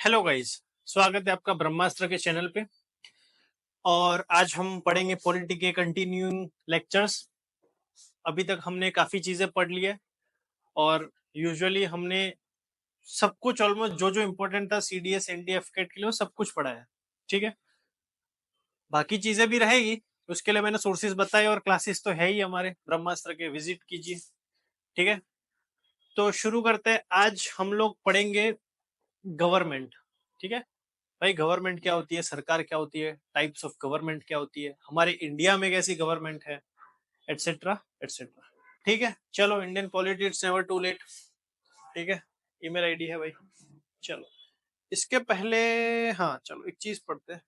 Hello guys, स्वागत है आपका ब्रह्मास्त्र के चैनल पे। और आज हम पढ़ेंगे पॉलिटी के कंटिन्यूइंग लेक्चर्स। अभी तक हमने काफी चीजें पढ़ ली है और यूजुअली हमने सब कुछ ऑलमोस्ट जो जो इम्पोर्टेंट था सीडीएस एनडीएफ कैट के लिए वो सब कुछ पढ़ा है। ठीक है, बाकी चीजें भी रहेगी, उसके लिए मैंने सोर्सेज बताए और क्लासेस तो है ही हमारे ब्रह्मास्त्र के, विजिट कीजिए। ठीक है, तो शुरू करते हैं। आज हम लोग पढ़ेंगे गवर्नमेंट। ठीक है भाई, गवर्नमेंट क्या होती है, सरकार क्या होती है, टाइप्स ऑफ गवर्नमेंट क्या होती है, हमारे इंडिया में कैसी गवर्नमेंट है, एटसेट्रा एटसेट्रा। ठीक है, चलो, Indian politics never too late. ठीक है, ईमेल आईडी है भाई। चलो, इसके पहले, हाँ चलो एक चीज पढ़ते हैं।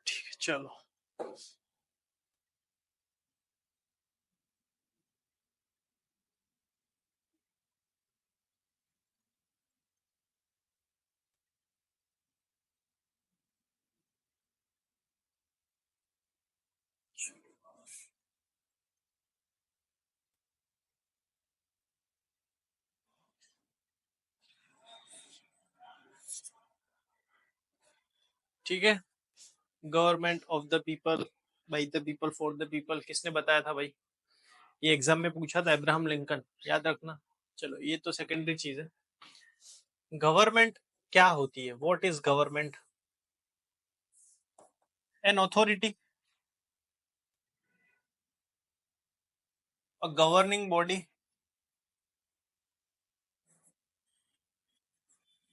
ठीक है, चलो। ठीक है, government of the people, by the people, for the people, किसने बताया था भाई? ये एग्जाम में पूछा था, अब्राहम लिंकन, याद रखना। चलो, ये तो सेकेंडरी चीज है। गवर्नमेंट क्या होती है? What is government? An authority, a governing body.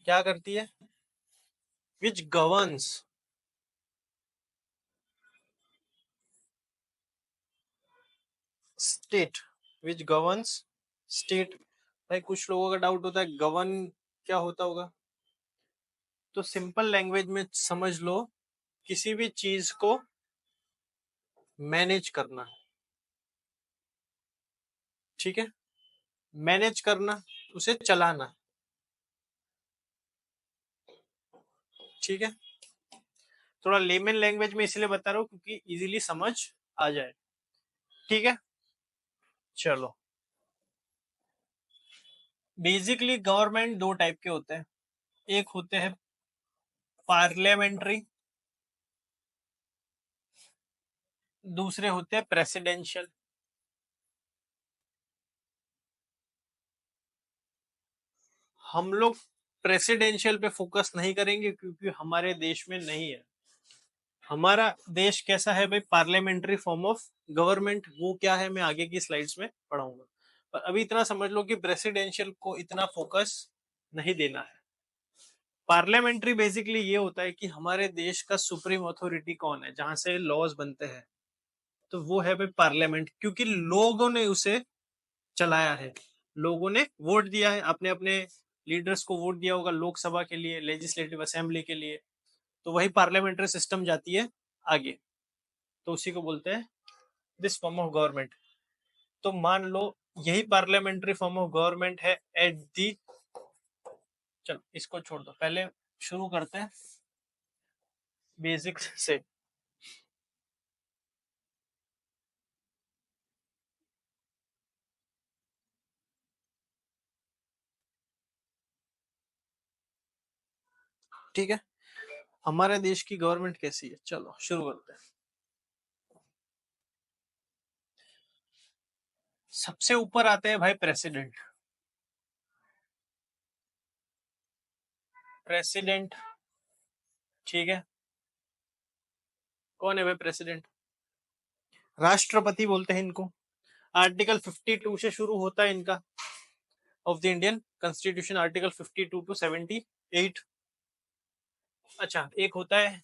क्या करती है? विच गवर्न्स स्टेट, विच गवर्न्स स्टेट। भाई कुछ लोगों का डाउट होता है गवर्न क्या होता होगा, तो सिंपल लैंग्वेज में समझ लो, किसी भी चीज को मैनेज करना। ठीक है, मैनेज करना, उसे चलाना। ठीक है, थोड़ा लेमन लैंग्वेज में इसलिए बता रहा हूँ क्योंकि इजीली समझ आ जाए। ठीक है, चलो। बेसिकली गवर्नमेंट दो टाइप के होते हैं। एक होते हैं पार्लियामेंट्री, दूसरे होते हैं प्रेसिडेंशियल। हम लोग प्रेसिडेंशियल पे फोकस नहीं करेंगे क्योंकि हमारे देश में नहीं है। हमारा देश कैसा है भाई? Parliamentary form of government. वो क्या है मैं आगे की स्लाइड्स में पढ़ाऊंगा, पर अभी इतना समझ लो कि प्रेसिडेंशियल को इतना फोकस नहीं देना है। पार्लियामेंट्री बेसिकली ये होता है कि हमारे देश का सुप्रीम अथॉरिटी कौन है, जहां से लॉज बनते हैं, तो वो है भाई पार्लियामेंट, क्योंकि लोगों ने उसे चलाया है। लोगों ने वोट दिया है, अपने अपने लीडर्स को वोट दिया होगा लोकसभा के लिए, लेजिस्लेटिव असेंबली के लिए, तो वही पार्लियामेंट्री सिस्टम जाती है आगे। तो उसी को बोलते हैं दिस फॉर्म ऑफ गवर्नमेंट। तो मान लो यही पार्लियामेंट्री फॉर्म ऑफ गवर्नमेंट है एट दी, चलो इसको छोड़ दो, पहले शुरू करते हैं बेसिक्स से। ठीक है, हमारे देश की गवर्नमेंट कैसी है, चलो शुरू करते हैं। सबसे ऊपर आते हैं भाई प्रेसिडेंट। प्रेसिडेंट, ठीक है, कौन है भाई प्रेसिडेंट? राष्ट्रपति बोलते हैं इनको। आर्टिकल 52 से शुरू होता है इनका, of the Indian constitution, article 52 to 78। अच्छा, एक होता है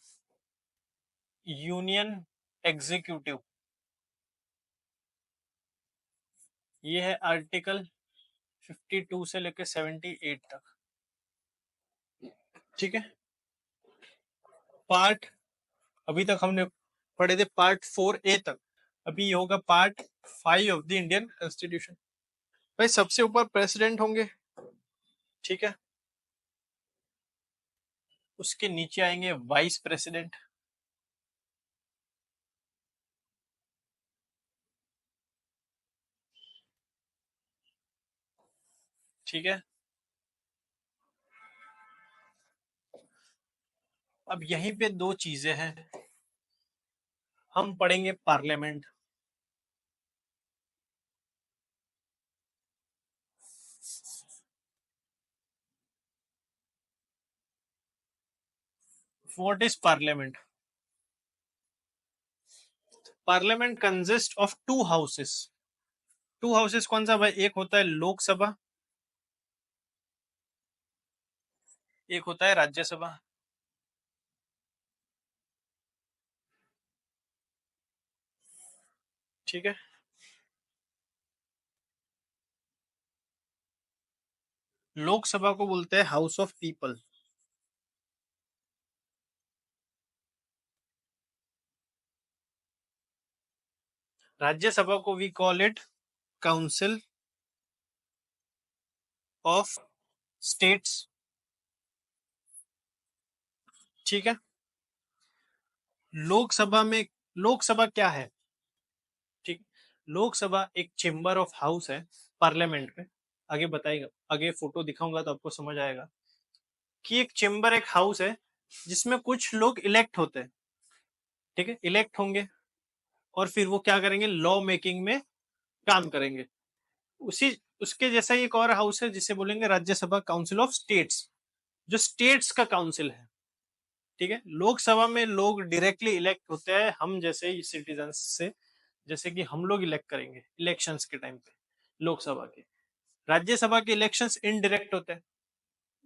यूनियन एग्जीक्यूटिव, ये है आर्टिकल 52 से लेकर 78 तक। ठीक है, पार्ट, अभी तक हमने पढ़े थे पार्ट 4A तक, अभी ये होगा part 5 of the Indian constitution. भाई सबसे ऊपर प्रेसिडेंट होंगे, ठीक है, उसके नीचे आएंगे वाइस प्रेसिडेंट, ठीक है। अब यहीं पे दो चीजें हैं, हम पढ़ेंगे parliament, what is parliament. Parliament consist of to houses. To houses कौन सा भाई, एक होता है लोकसभा, एक होता है राज्यसभा। ठीक है। लोकसभा को बोलते हैं हाउस ऑफ पीपल, राज्यसभा को we call it council of states. ठीक है। लोकसभा में, लोकसभा क्या है, ठीक, लोकसभा एक चेंबर ऑफ हाउस है पार्लियामेंट में। आगे बताएगा, आगे फोटो दिखाऊंगा तो आपको समझ आएगा कि एक चेंबर एक हाउस है जिसमें कुछ लोग इलेक्ट होते हैं। ठीक है, इलेक्ट होंगे और फिर वो क्या करेंगे, लॉ मेकिंग में काम करेंगे। उसी उसके जैसा ही एक और हाउस है जिसे बोलेंगे राज्यसभा, काउंसिल ऑफ स्टेट्स, जो स्टेट्स का काउंसिल है। ठीक है। लोकसभा में लोग डायरेक्टली इलेक्ट होते हैं हम जैसे सिटीजन से, जैसे कि हम लोग इलेक्ट करेंगे इलेक्शंस के टाइम पे लोकसभा के। राज्यसभा के इलेक्शंस इनडायरेक्ट होते हैं,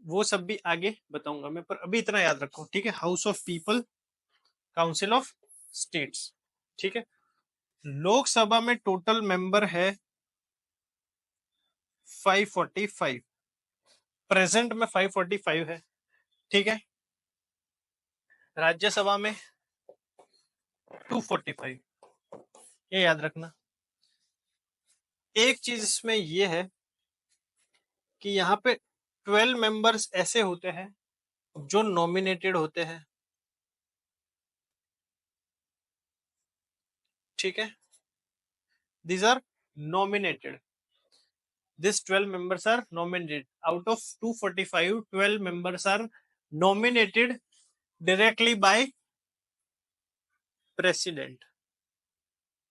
वो सब भी आगे बताऊंगा मैं, पर अभी इतना याद रखो। ठीक है, house of people, council of states. ठीक है। लोकसभा में टोटल मेंबर है 545, प्रेजेंट में 545 है। ठीक है। राज्यसभा में 245, ये याद रखना। एक चीज इसमें ये है कि यहाँ पे 12 मेंबर्स ऐसे होते हैं जो नॉमिनेटेड होते हैं। ठीक है, these are nominated, this 12 members are nominated out of 245, 12 members are nominated directly by president।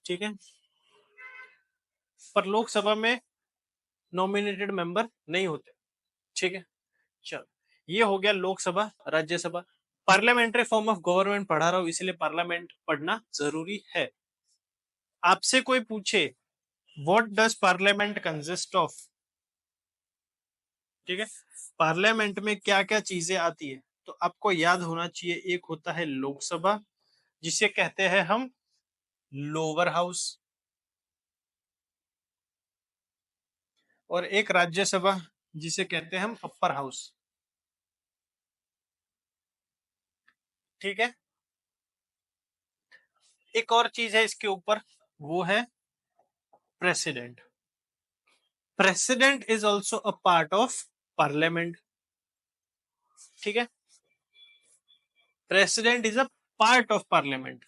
ठीक है, पर लोकसभा में नॉमिनेटेड मेंबर नहीं होते। ठीक है, चलो, ये हो गया Lok Sabha Rajya Sabha. Parliamentary form of government पढ़ा रहा हूं इसलिए पार्लियामेंट पढ़ना जरूरी है। आपसे कोई पूछे what does parliament consist of, ठीक है, पार्लियामेंट में क्या क्या चीजें आती है, तो आपको याद होना चाहिए। एक होता है लोकसभा जिसे कहते हैं हम लोअर हाउस, और एक राज्यसभा जिसे कहते हैं हम अपर हाउस। ठीक है। एक और चीज है इसके ऊपर, वो है president. President is also a part of parliament. ठीक है, president is a part of parliament.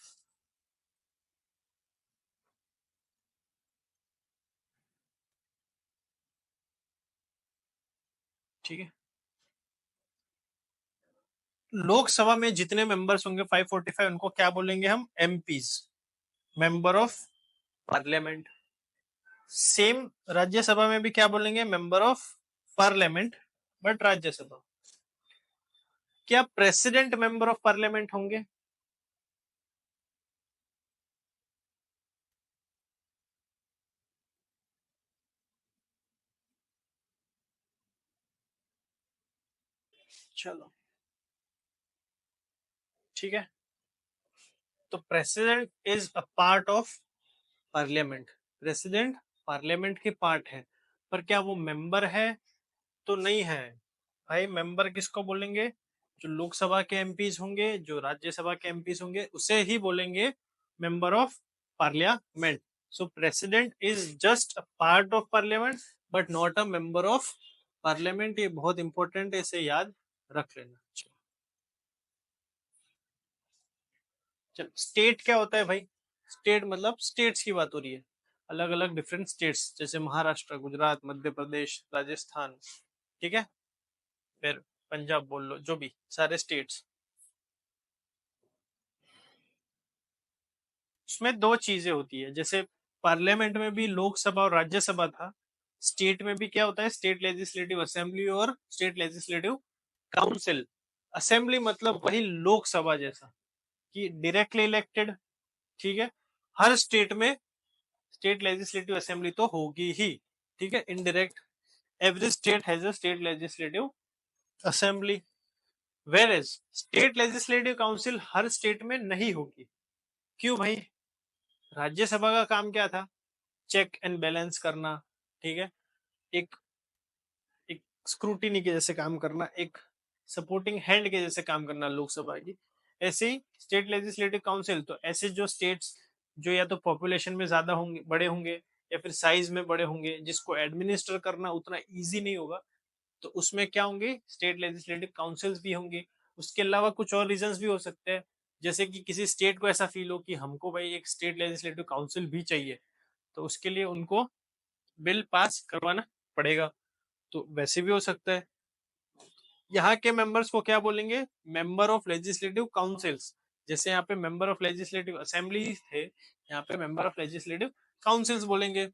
ठीक है, लोकसभा में जितने मेंबर्स होंगे 545, उनको क्या बोलेंगे हम, MPs, member of parliament. Same Rajya Sabha में भी क्या बोलेंगे, member of parliament, but Rajya Sabha. क्या प्रेसिडेंट मेंबर ऑफ पार्लियामेंट होंगे? चलो, ठीक है, तो president is a part of parliament. President parliament के पार्ट है, पर क्या वो मेंबर है, तो नहीं है। भाई मेंबर किसको बोलेंगे, जो लोकसभा के एमपीज होंगे, जो राज्यसभा के एमपीज होंगे, उसे ही बोलेंगे member of parliament. So president is just a part of parliament but not a member of parliament. ये बहुत इंपॉर्टेंट है, इसे याद रख लेना। चल, स्टेट क्या होता है भाई, स्टेट मतलब स्टेट्स की बात हो रही है। अलग अलग डिफरेंट स्टेट्स, जैसे महाराष्ट्र, गुजरात, मध्य प्रदेश, राजस्थान, ठीक है, फिर पंजाब बोल लो, जो भी सारे स्टेट्स। उसमें दो चीजें होती है, जैसे पार्लियामेंट में भी लोकसभा और राज्यसभा था, स्टेट में भी क्या होता है, स्टेट लेजिस्लेटिव असेंबली और स्टेट लेजिस्लेटिव काउंसिल। असेंबली मतलब वही लोकसभा जैसा, कि डायरेक्टली इलेक्टेड, ठीक है। हर स्टेट में स्टेट लेजिस्लेटिव असेंबली तो होगी ही, ठीक है, indirect. Every state has a state legislative assembly, where as state legislative council हर स्टेट में नहीं होगी। क्यों भाई? राज्यसभा का काम क्या था? चेक एंड बैलेंस करना, ठीक है, एक एक स्क्रूटिनी के जैसे काम करना, एक सपोर्टिंग हैंड के जैसे काम करना लोकसभा की। ऐसे ही स्टेट लेजिस्लेटिव काउंसिल, तो ऐसे जो स्टेट्स जो या तो पॉपुलेशन में ज्यादा होंगे, बड़े होंगे, या फिर साइज में बड़े होंगे, जिसको एडमिनिस्टर करना उतना इजी नहीं होगा, तो उसमें क्या होंगे, स्टेट लेजिस्लेटिव काउंसिल्स भी होंगे। उसके अलावा कुछ और रीजंस भी हो सकते हैं, जैसे कि किसी स्टेट को ऐसा फील हो कि हमको भाई एक स्टेट लेजिस्लेटिव काउंसिल भी चाहिए, तो उसके लिए उनको बिल पास करवाना पड़ेगा, तो वैसे भी हो सकता है। यहाँ के मेंबर्स को क्या बोलेंगे? Member of legislative councils. जैसे यहाँ पे मेंबर ऑफ लेजिस्लेटिव असेंबली थे, यहाँ पे मेंबर ऑफ लेजिस्लेटिव काउंसिल्स बोलेंगे।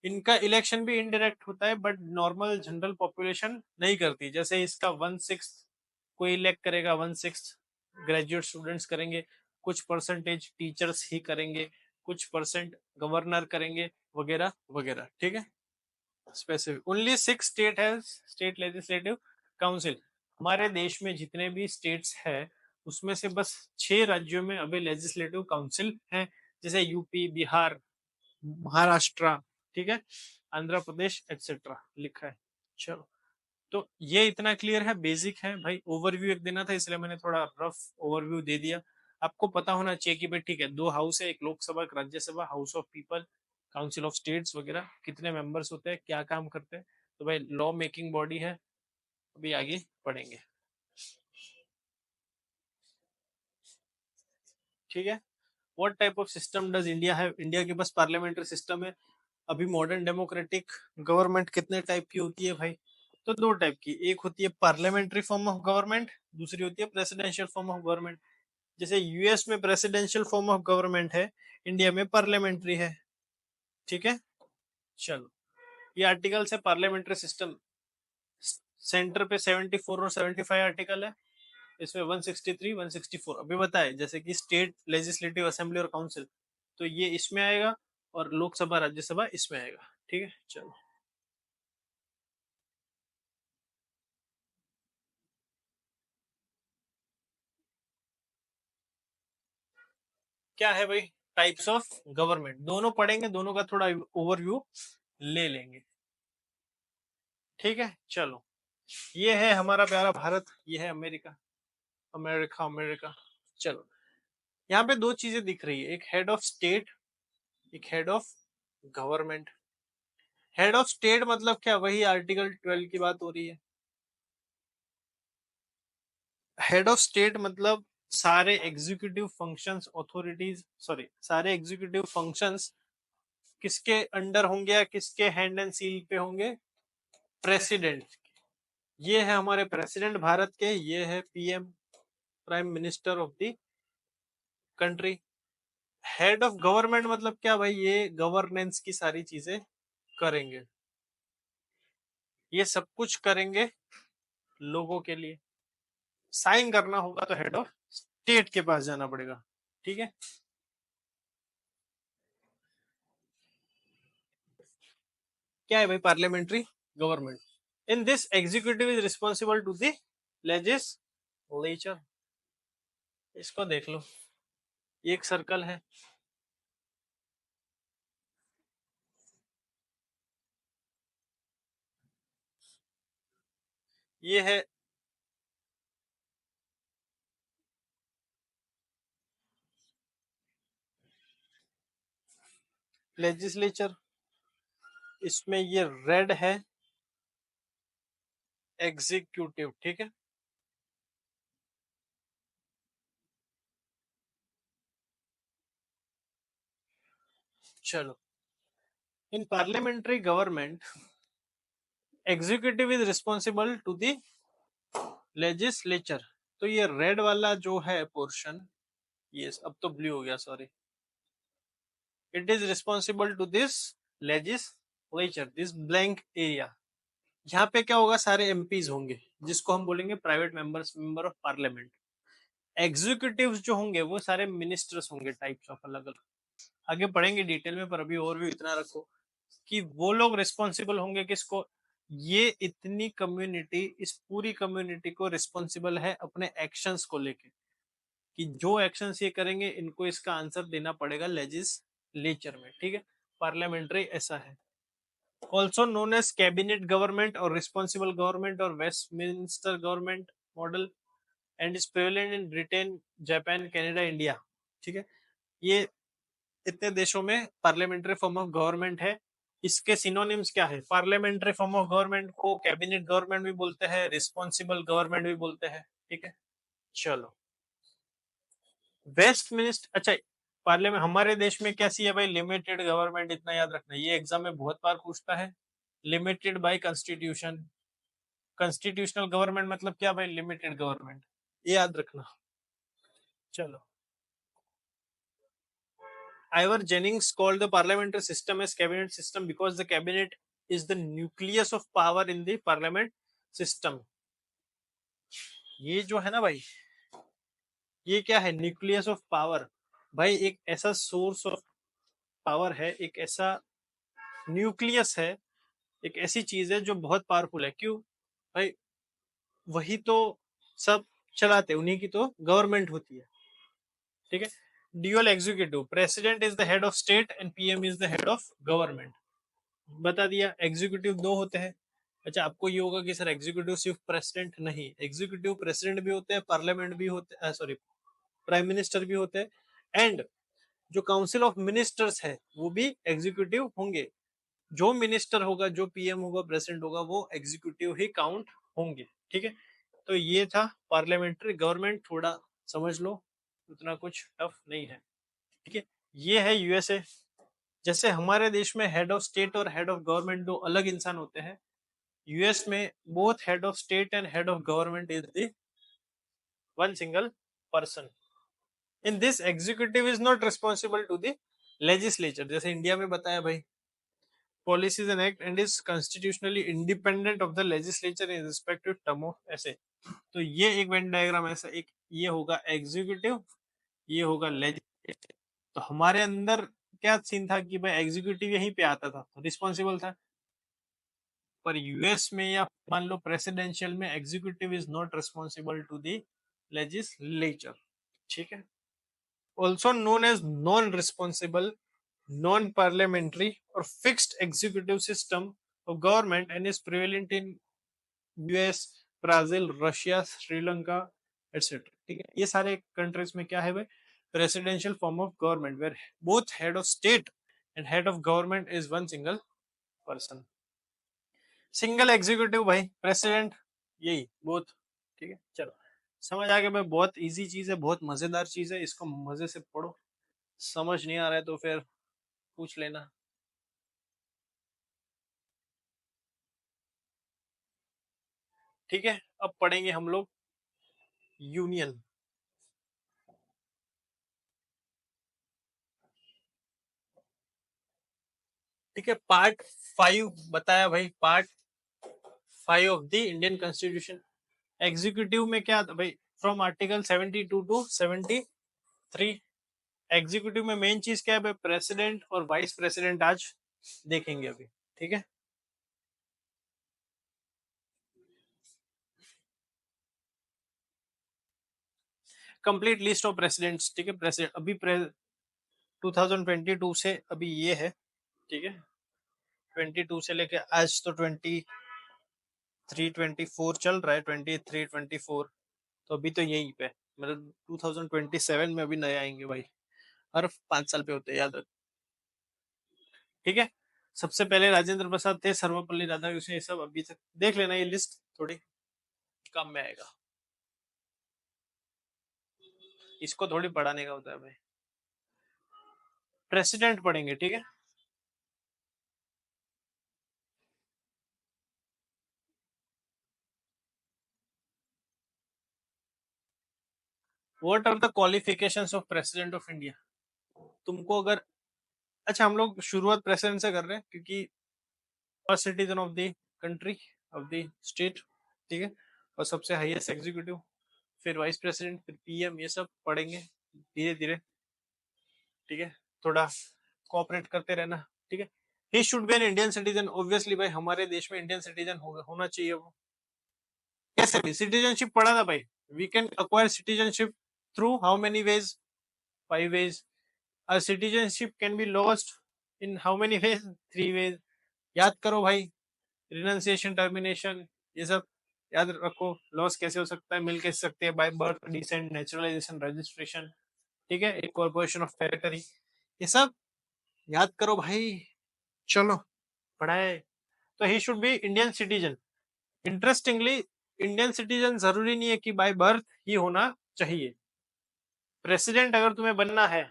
इनका इलेक्शन भी इनडायरेक्ट होता है, बट नॉर्मल जनरल पॉपुलेशन नहीं करती। जैसे इसका 1/6 कोई इलेक्ट करेगा, 1/6 ग्रेजुएट स्टूडेंट्स करेंगे, कुछ परसेंटेज टीचर्स ही करेंगे, कुछ परसेंट गवर्नर करेंगे, वगैरह वगैरह, ठीक है। स्पेसिफिक ओनली 6 स्टेट है स्टेट लेजिस्लेटिव काउंसिल। हमारे देश में जितने भी स्टेट्स है, उसमें से बस 6 राज्यों में अभी लेजिस्लेटिव काउंसिल है, जैसे यूपी, बिहार, महाराष्ट्र, ठीक है, आंध्र प्रदेश एक्सेट्रा लिखा है। चलो, तो ये इतना क्लियर है, बेसिक है भाई। ओवरव्यू एक देना था, इसलिए मैंने थोड़ा रफ ओवरव्यू दे दिया। आपको पता होना चाहिए कि भाई ठीक है, 2 हाउस है, एक लोकसभा, एक Rajya Sabha, house of people, council of states वगैरह, कितने मेंबर्स होते हैं, क्या काम करते हैं, तो भाई लॉ मेकिंग बॉडी है। अभी आगे पढ़ेंगे, ठीक है। What type of system does India है? इंडिया के पास पार्लियामेंट्री सिस्टम है। अभी मॉडर्न डेमोक्रेटिक गवर्नमेंट कितने टाइप की होती है भाई? तो 2 टाइप की, एक होती है पार्लियामेंट्री फॉर्म ऑफ गवर्नमेंट, दूसरी होती है प्रेसिडेंशियल फॉर्म ऑफ गवर्नमेंट। जैसे यूएस में प्रेसिडेंशियल फॉर्म ऑफ गवर्नमेंट है, इंडिया में पार्लियामेंट्री है, ठीक है। चलो, ये आर्टिकल्स है पार्लियामेंट्री सिस्टम। सेंटर पे 74 और 75 आर्टिकल है, इसमें 163 164 अभी बताए, जैसे कि स्टेट लेजिस्लेटिव असेंबली और काउंसिल, तो ये इसमें आएगा, और लोकसभा राज्यसभा इसमें आएगा, ठीक है। चलो, क्या है भाई? टाइप्स ऑफ गवर्नमेंट, दोनों पढ़ेंगे, दोनों का थोड़ा ओवरव्यू ले लेंगे, ठीक है। चलो, ये है हमारा प्यारा भारत, ये है अमेरिका, अमेरिका अमेरिका। चलो, यहाँ पे 2 चीजें दिख रही है, एक हेड ऑफ स्टेट, एक head of government. Head of state मतलब क्या? वही आर्टिकल 12 की बात हो रही है। हेड ऑफ स्टेट मतलब सारे एग्जीक्यूटिव फंक्शंस, अथॉरिटीज, सॉरी, सारे एग्जीक्यूटिव फंक्शंस किसके अंडर होंगे या किसके हैंड एंड सील पे होंगे? प्रेसिडेंट। ये है हमारे प्रेसिडेंट भारत के, ये है PM, prime minister of the country. Head of government मतलब क्या भाई? ये गवर्नेंस की सारी चीजें करेंगे, ये सब कुछ करेंगे लोगों के लिए। साइन करना होगा तो हेड ऑफ स्टेट के पास जाना पड़ेगा, ठीक है। क्या है भाई? Parliamentary government. In this executive is responsible to the legislature. इसको देख लो, ये एक सर्कल है, ये है लेजिस्लेचर, इसमें ये रेड है एग्जीक्यूटिव, ठीक है। चलो, in parliamentary government executive is responsible to the legislature. तो ये रेड वाला जो है पोर्शन, ये अब तो ब्लू हो गया, sorry, it is responsible to this legislature, this blank area. यहाँ पे क्या होगा, सारे एमपीज होंगे जिसको हम बोलेंगे private members, member of parliament. Executive जो होंगे वो सारे मिनिस्टर्स होंगे, टाइप्स ऑफ अलग अलग, आगे पढ़ेंगे डिटेल में, पर अभी ओवरव्यू इतना रखो कि वो लोग रिस्पॉन्सिबल होंगे किसको, ये इतनी कम्युनिटी, इस पूरी कम्युनिटी को रिस्पॉन्सिबल है अपने एक्शंस को लेके, कि जो एक्शंस ये करेंगे इनको इसका आंसर देना पड़ेगा लेजिस्लेचर में, ठीक है। पार्लियामेंट्री ऐसा है। Also known as cabinet government और रिस्पॉन्सिबल गवर्नमेंट और Westminster government model, and is prevalent in Britain, Japan, Canada, India, ठीक है। ये इतने देशों में पार्लियामेंट्री फॉर्म ऑफ गवर्नमेंट है। इसके सिनोनिम्स क्या है, पार्लियामेंट्री फॉर्म ऑफ गवर्नमेंट को कैबिनेट गवर्नमेंट भी बोलते हैं, रिस्पॉन्सिबल गवर्नमेंट भी बोलते हैं, ठीक है। चलो, वेस्ट मिनिस्टर, अच्छा, पार्लियामेंट हमारे देश में कैसी है भाई, लिमिटेड गवर्नमेंट, इतना याद रखना, ये एग्जाम में बहुत बार पूछता है। Limited by constitution, constitutional government मतलब क्या भाई, लिमिटेड गवर्नमेंट, ये याद रखना। चलो, Ivor Jennings called the parliamentary system as cabinet system because the cabinet is the nucleus of power in the parliament system. ये जो है ना भाई, ये क्या है, न्यूक्लियस ऑफ पावर। भाई एक ऐसा सोर्स ऑफ पावर है, एक ऐसा न्यूक्लियस है, एक ऐसी चीज है जो बहुत पावरफुल है। क्यों भाई, वही तो सब चलाते, उन्हीं की तो गवर्नमेंट होती है, ठीक है। Dual executive, president is the head of state and PM is the head of government, बता दिया। एग्जीक्यूटिव दो होते हैं। अच्छा, आपको ये होगा कि सर एग्जीक्यूटिव सिर्फ प्रेसिडेंट, नहीं, एग्जीक्यूटिव प्रेसिडेंट भी होते हैं, पार्लियामेंट भी होते हैं, सॉरी, प्राइम मिनिस्टर भी होते हैं, एंड जो काउंसिल ऑफ मिनिस्टर्स है वो भी एग्जीक्यूटिव होंगे। जो मिनिस्टर होगा, जो पीएम होगा, प्रेसिडेंट होगा, वो एग्जीक्यूटिव ही काउंट होंगे, ठीक है। तो ये था पार्लियामेंट्री गवर्नमेंट, थोड़ा समझ लो, उतना कुछ टफ नहीं है, ठीक है। ये है यूएसए। जैसे हमारे देश में हेड ऑफ स्टेट और हेड ऑफ गवर्नमेंट दो अलग इंसान होते हैं, यूएस में both head of state and head of government is the one single person. In this executive is not responsible to the legislature, जैसे इंडिया में बताया भाई, policies and act and is constitutionally independent of the legislature in respective term of ऐसे। तो ये एक Venn diagram ऐसा, एक ये होगा एग्जीक्यूटिव, ये होगा लेजिस्लेटिव। तो हमारे अंदर क्या सीन था कि भाई एग्जीक्यूटिव यहीं पे आता था, रिस्पॉन्सिबल था। पर यूएस में या मान लो प्रेसिडेंशियल में, executive is not responsible to the legislature, ठीक है। Also known as non responsible, non parliamentary और fixed executive system of government and is prevalent in US, Brazil, Russia, Sri Lanka, etcetera, ठीक है। ये सारे कंट्रीज में क्या है भाई, presidential form of government where both head of state and head of government is one single person. Single executive भाई, president, यही बोथ, ठीक है। चलो, समझ आ गया भाई, बहुत इजी चीज है, बहुत मजेदार चीज है, इसको मजे से पढ़ो। समझ नहीं आ रहा है तो फिर पूछ लेना। ठीक है, अब पढ़ेंगे हम लोग यूनियन। ठीक है, पार्ट 5 बताया भाई, part 5 of the Indian constitution. Executive में क्या था भाई, फ्रॉम आर्टिकल 72 टू 73। एग्जीक्यूटिव में मेन चीज क्या है भाई, प्रेसिडेंट और वाइस प्रेसिडेंट आज देखेंगे अभी, ठीक है। कंप्लीट लिस्ट ऑफ प्रेसिडेंट्स, ठीक है। प्रेसिडेंट अभी 2022 से अभी ये है, ठीक है। 22 से लेके आज तो 23-24 चल रहा है, 23-24, तो अभी तो यही पे, मतलब 2027 में अभी नए आएंगे भाई, हर 5 साल पे होते हैं, याद रख, ठीक है। सबसे पहले राजेंद्र प्रसाद थे, सर्वपल्ली राधाकृष्ण, ये सब अभी तक देख लेना, ये लिस्ट थोड़ी कम में आएगा, इसको थोड़ी पढ़ाने का होता है भाई। प्रेसिडेंट पढ़ेंगे, ठीक है। What are the qualifications of president of India? तुमको अगर, अच्छा हम लोग शुरुआत प्रेसिडेंट से कर रहे हैं क्योंकि first citizen of the country, of the state, ठीक है, और सबसे हाईएस्ट एग्जीक्यूटिव, फिर वाइस प्रेसिडेंट, फिर पीएम, ये सब पढ़ेंगे धीरे धीरे, ठीक है, थोड़ा कोऑपरेट करते रहना, ठीक है। He should be an Indian citizen, obviously भाई हमारे देश में इंडियन सिटीजन होना चाहिए वो। कैसे भी सिटीजनशिप पढ़ा था भाई, we can acquire citizenship through how many ways, 5 ways. A citizenship can be lost in how many ways? 3 ways. याद करो भाई, रिनाउंसिएशन, टर्मिनेशन, ये सब याद रखो। लॉस कैसे हो सकता है, मिल कैसे सकते हैं, by birth, descent, naturalization, registration, ठीक है, इनकॉर्पोरेशन ऑफ टेरिटरी, ये सब याद करो भाई। चलो पढ़ाए। तो he should be Indian citizen. Interestingly Indian citizen जरूरी नहीं है कि बाय बर्थ ही होना चाहिए। प्रेसिडेंट अगर तुम्हें बनना है,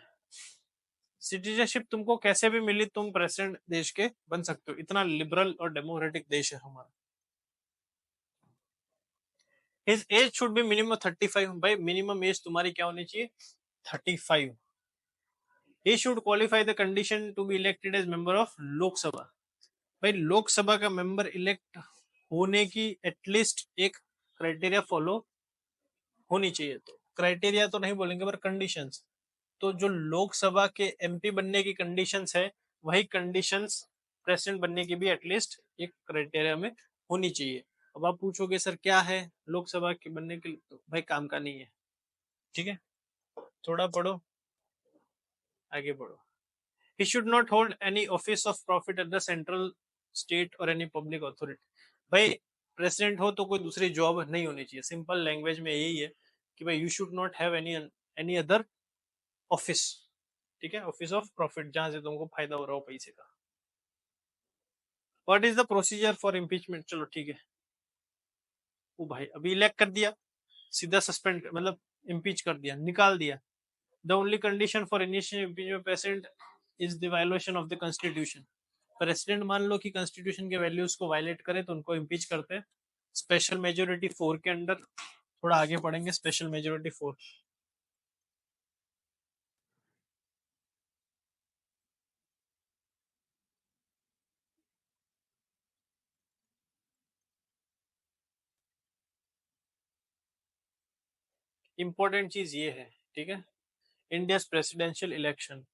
सिटीजनशिप तुमको कैसे भी मिली, तुम प्रेसिडेंट देश के बन सकते हो। इतना लिबरल और डेमोक्रेटिक देश है हमारा। His age should be minimum 35। भाई मिनिमम एज तुम्हारी क्या होनी चाहिए? 35। He should qualify the condition to be elected as member of Lok Sabha. भाई लोकसभा का मेंबर इलेक्ट होने की एटलीस्ट एक क्राइटेरिया फॉलो होनी चाहिए। तो क्राइटेरिया तो नहीं बोलेंगे पर कंडीशंस, तो जो लोकसभा के एमपी बनने की कंडीशंस है, वही कंडीशंस प्रेसिडेंट बनने की भी एटलीस्ट एक क्राइटेरिया में होनी चाहिए। अब आप पूछोगे सर क्या है लोकसभा के बनने के लिए, तो भाई काम का नहीं है, ठीक है, थोड़ा पढ़ो, आगे बढ़ो। ही should not hold any office of profit at the central, state और एनी पब्लिक अथॉरिटी। भाई प्रेसिडेंट हो तो कोई दूसरी जॉब नहीं होनी चाहिए। सिंपल लैंग्वेज में यही है कि भाई you should not have any other office, ठीक है, ऑफिस ऑफ प्रॉफिट, जहां से तुमको फायदा हो रहा हो पैसे का। What is the procedure for impeachment? चलो ठीक है, वो भाई अभी इलेक्ट कर दिया, सीधा सस्पेंड मतलब इम्पीच कर दिया, निकाल दिया। The only condition for initial impeachment president is the violation of the constitution. President मान लो कि कॉन्स्टिट्यूशन के वैल्यूज को वायलेट करे तो उनको इम्पीच करते हैं स्पेशल मेजोरिटी 4 के अंडर। थोड़ा आगे पढ़ेंगे स्पेशल मेजोरिटी 4। इंपॉर्टेंट चीज ये है, ठीक है, इंडिया प्रेसिडेंशियल इलेक्शन,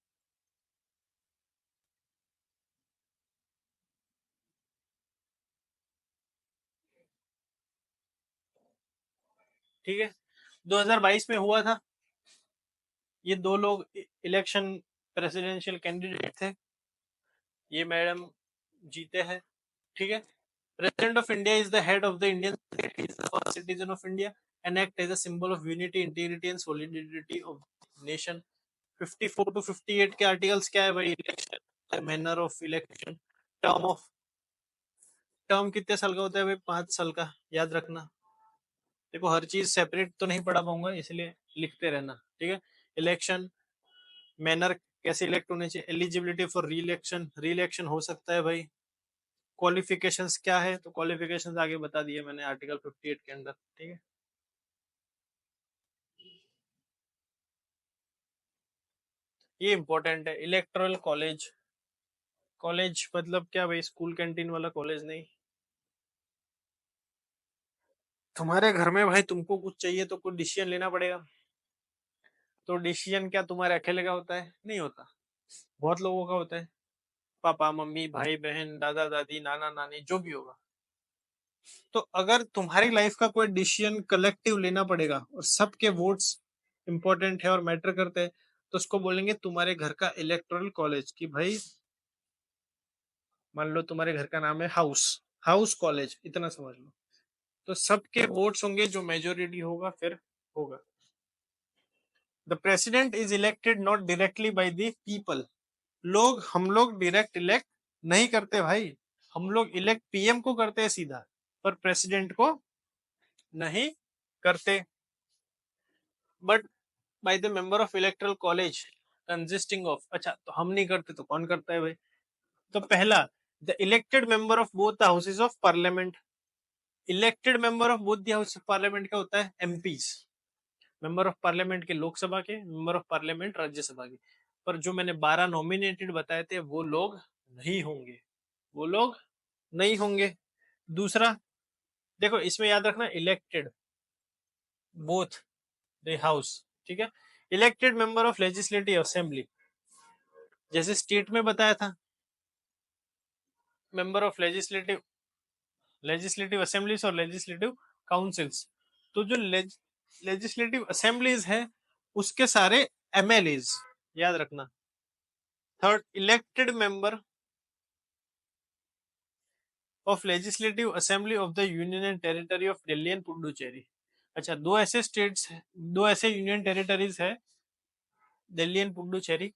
ठीक है, 2022 में हुआ था। ये दो लोग इलेक्शन प्रेसिडेंशियल कैंडिडेट थे, ये मैडम जीते हैं, ठीक है। President of India is the head of the Indian state, is the first citizen of India and act as a symbol of unity, integrity and solidarity of nation. 54 to 58 के articles क्या है भाई? Election, manner of election, term कितने साल का होता है भाई? 5 साल का, याद रखना। देखो हर चीज सेपरेट तो नहीं पढ़ा पाऊंगा, इसलिए लिखते रहना, ठीक है। इलेक्शन, मैनर, कैसे इलेक्ट होने चाहिए, एलिजिबिलिटी फॉर री इलेक्शन, री इलेक्शन हो सकता है भाई। क्वालिफिकेशंस क्या है, तो क्वालिफिकेशंस आगे बता दिए मैंने आर्टिकल 58 के अंदर, ठीक है। ये इंपॉर्टेंट है, इलेक्टोरल कॉलेज। कॉलेज मतलब क्या भाई? स्कूल कैंटीन वाला कॉलेज नहीं। तुम्हारे घर में भाई तुमको कुछ चाहिए तो कुछ डिसीजन लेना पड़ेगा, तो डिसीजन क्या तुम्हारे अकेले का होता है? नहीं होता, बहुत लोगों का होता है, पापा मम्मी भाई बहन दादा दादी नाना नानी जो भी होगा। तो अगर तुम्हारी लाइफ का कोई डिसीजन कलेक्टिव लेना पड़ेगा और सबके वोट्स इंपॉर्टेंट है और मैटर करते हैं, तो उसको बोलेंगे तुम्हारे घर का इलेक्टोरल कॉलेज। कि भाई मान लो तुम्हारे घर का नाम है हाउस, हाउस कॉलेज, इतना समझ लो। तो सबके वोट्स होंगे, जो मेजोरिटी होगा फिर होगा। The president is elected not directly by the people. हम लोग डायरेक्ट इलेक्ट नहीं करते भाई, हम लोग इलेक्ट पीएम को करते हैं सीधा, पर प्रेसिडेंट को नहीं करते। But by the member of electoral college consisting of, अच्छा तो हम नहीं करते तो कौन करता है भाई? तो पहला, the elected member of both the houses of parliament. Elected member of both the house of parliament क्या होता है? एमपीज। मेंबर ऑफ पार्लियामेंट के लोकसभा के, मेंबर ऑफ पार्लियामेंट राज्यसभा के। पर जो मैंने 12 नॉमिनेटेड बताए थे वो लोग नहीं होंगे, वो लोग नहीं होंगे। दूसरा देखो, इसमें याद रखना इलेक्टेड बोथ द हाउस, ठीक है। Elected member of legislative assembly, जैसे स्टेट में बताया था मेंबर ऑफ लेजिस्लेटिव असेंबलीज और लेजिस्लेटिव काउंसिल्स, तो जो लेजिस्लेटिव असेंबलीज है उसके सारे एमएलएज, याद रखना। Third, elected member of legislative assembly of the union and territory of Delhi and Puducherry. अच्छा, दो ऐसे स्टेट्स हैं, दो ऐसे यूनियन टेरिटरीज है, दिल्ली एंड पुडुचेरी,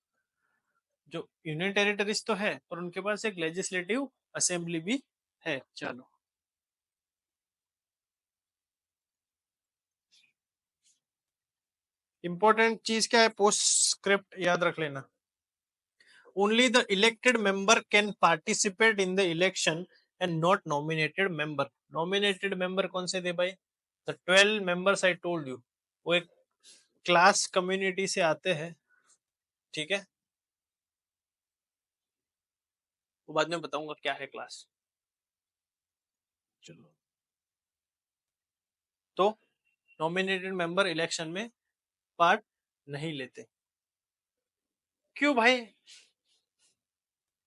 जो यूनियन टेरिटरीज तो है पर उनके पास एक लेजिस्लेटिव असेंबली भी है। चलो, इंपॉर्टेंट चीज क्या है, पोस्ट स्क्रिप्ट याद रख लेना। Only the elected member can participate in the election and not nominated member. Nominated member कौन से थे भाई? The 12 members I told you, वो एक क्लास कम्युनिटी से आते हैं, ठीक है। वो बाद में बताऊंगा क्या है क्लास। चलो, तो नॉमिनेटेड मेंबर इलेक्शन में पार्ट नहीं लेते। क्यों भाई?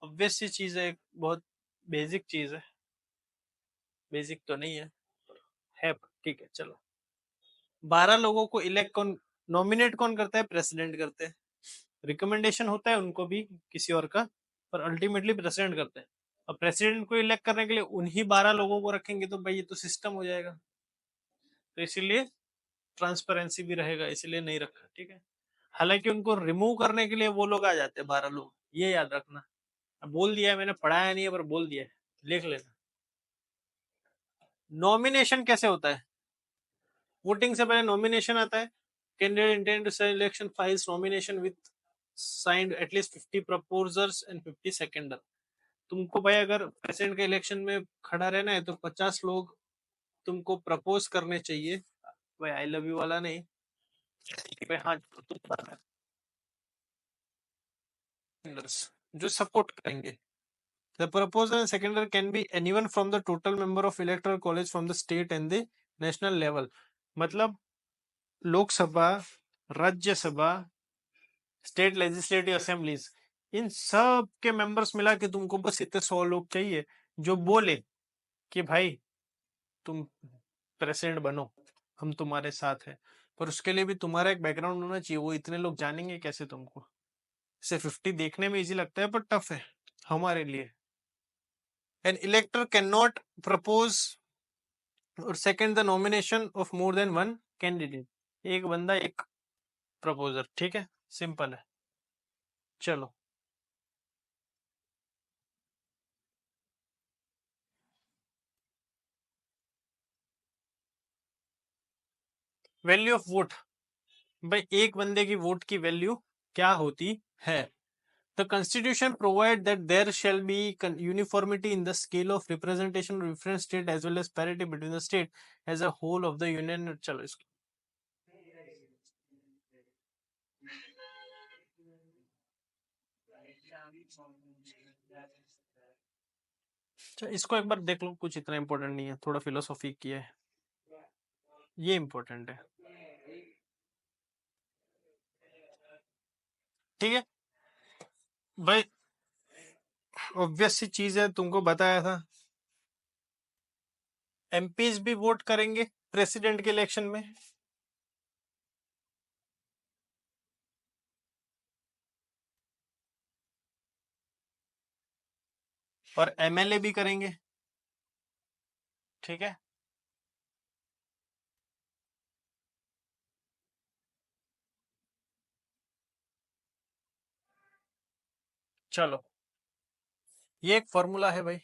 ऑब्वियस सी चीज है, बहुत बेसिक चीज है, बेसिक तो नहीं है ठीक है। चलो, 12 लोगों को इलेक्ट कौन, नॉमिनेट कौन करता है? प्रेसिडेंट करते हैं। रिकमेंडेशन होता है उनको भी किसी और का, पर अल्टीमेटली प्रेसिडेंट करते हैं। अब प्रेसिडेंट को इलेक्ट करने के लिए उन्हीं 12 लोगों को रखेंगे तो भाई ये तो सिस्टम हो जाएगा, तो इसीलिए ट्रांसपेरेंसी भी रहेगा, इसीलिए नहीं रखा, ठीक है। हालांकि उनको रिमूव करने के लिए वो लोग आ जाते हैं, 12 लोग, ये याद रखना। अब बोल दिया है, मैंने पढ़ाया नहीं है पर बोल दिया है, लिख लेना। नॉमिनेशन कैसे होता है? वोटिंग से पहले नॉमिनेशन आता है। Candidate intend to election files nomination with signed at least 50 proposers and 50 seconder. तुमको भाई अगर प्रेसिडेंट के इलेक्शन में खड़ा रहना है तो 50 लोग तुमको प्रपोज करने चाहिए, भाई आई लव यू वाला नहीं, भाई हाँ तुम जो सपोर्ट करेंगे। The proposal and seconder can be anyone from the total member of electoral college from the state and the national level। मतलब Lok Sabha, Rajya Sabha, state legislative assemblies, इन सब के मेंबर्स मिला के तुमको बस इतने 100 लोग चाहिए जो बोले कि भाई तुम प्रेसिडेंट बनो, हम तुम्हारे साथ हैं। पर उसके लिए भी तुम्हारा एक बैकग्राउंड होना चाहिए, वो इतने लोग जानेंगे कैसे तुमको? से 50 देखने में इजी लगता है पर टफ है हमारे लिए। An elector can not propose और second the nomination of more than one candidate, एक बंदा एक प्रपोजर, ठीक है, सिंपल है। चलो, वैल्यू ऑफ वोट, भाई एक बंदे की वोट की वैल्यू क्या होती है? The Constitution provide that there shall be uniformity in the scale of representation of different state as well as parity between the state as a whole of the union। चलो इसको, इसको एक बार देख लो, कुछ इतना इंपॉर्टेंट नहीं है, थोड़ा फिलोसॉफी की है, ये इंपॉर्टेंट है, ठीक है भाई। ऑब्वियस सी चीज है, तुमको बताया था, एमपीज भी वोट करेंगे प्रेसिडेंट के इलेक्शन में, और एमएलए भी करेंगे, ठीक है। चलो, ये एक फॉर्मूला है भाई,